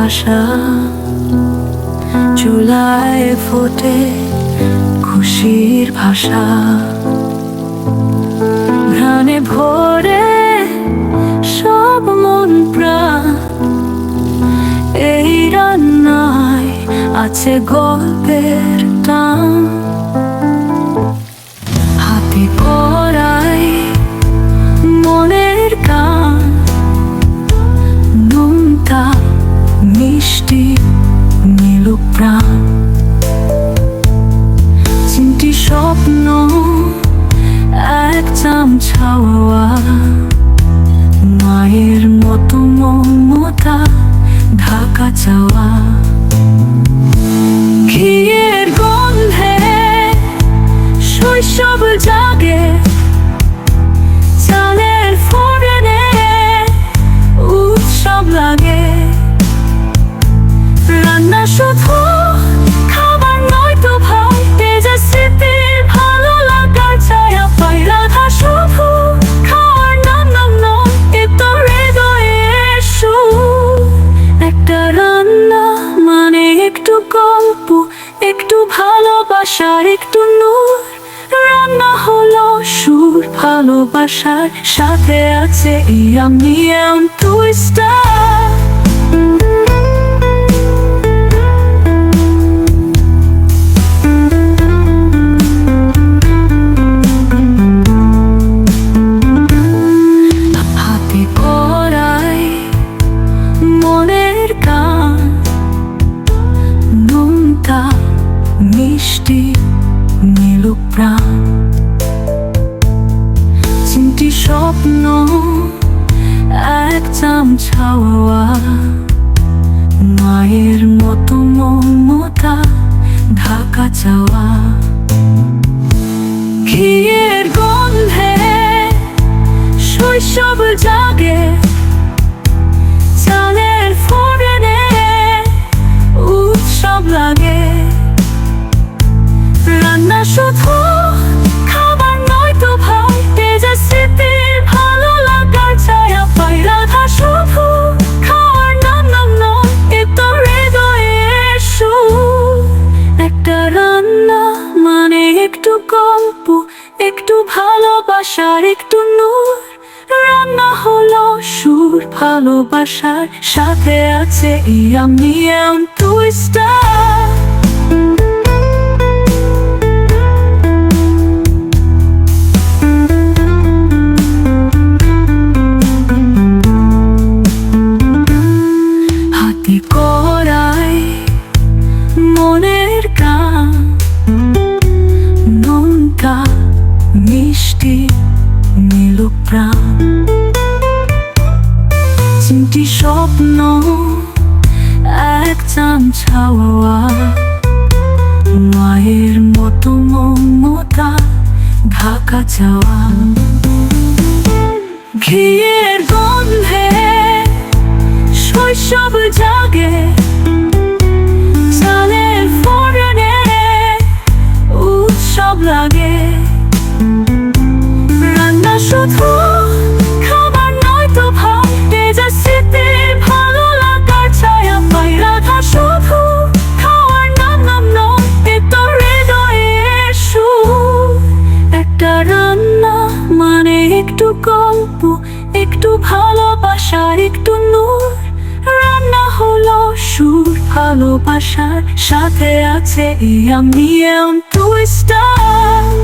ভাষা, চুলায় ফোটে খুশির ভাষা, ঘ্রাণে ভরে সব মন প্রাণ। এই রান্নায় আছে গল্পের টান, হাতে কড়াই মনের গান, নুনটা মিষ্টি মিলুক প্রাণ। চিমটি স্বপ্ন এক চামচাওয়া, মায়ের মতো মমতা ঢাকা চাওয়া। ঘিয়ের গন্ধে শৈশব জাগে, চালের ফোড়নে উৎসব লাগে। রান্না শুধু খাবার নয় তো ভাই, তেজে স্মৃতির ভালো লাগার ছায়া পাই। রাধা শুধু খাওয়ার নাম নাম নয়, এ তো হৃদয়ের সুর। একটা রান্না মানে একটু গল্প, একটু ভালোবাসার একটু নূর। রান্না হলো সুর, ভালোবাসার সাথে আছে ইয়াম টুইস্টার। হাতে কড়াই মনের গান, নুনটা মিষ্টি মিলুক প্রাণ। চিমটি স্বপ্ন এক চামচাওয়া, মায়ের মতো মমতা ঢাকা চাওয়া। ঘিয়ের গন্ধে শৈশব জাগে, চালের ফোড়নে উৎসব লাগে। রান্না শুধু খাবার নয় তো ভাই, তেজে স্মৃতির ভালো লাগার ছায়া পাই। রাধা শুধু খাওয়ার নাম নাম নয়, এ তো হৃদয়ের সুর। একটা রান্না মানে একটু গল্প, একটু ভালোবাসার একটু নূর। রান্না হলো সুর, ভালোবাসার সাথে আছে ইয়াম টুইস্টার। হাতে কড়াই মনের গান, নুনটা মিষ্টি মিলুক প্রাণ। চিমটি স্বপ্ন এক চামচাওয়া, মায়ের মতো মমতা ঢাকা চাওয়া। ঘিয়ের গন্ধে শৈশব জাগে, চালের ফোড়নে উৎসব লাগে। রান্না শুধু খাবার নয় তো ভাই, তেজে স্মৃতির ভালো লাগার ছায়া পাই। রাধা শুধু খাওয়ার নাম নাম নয়, এ তো হৃদয়ের সুর। একটা রান্না মানে একটু গল্প, একটু ভালোবাসার একটু নূর। রান্না হলো সুর, ভালোবাসার সাথে আছে ইয়াম টুইস্টার।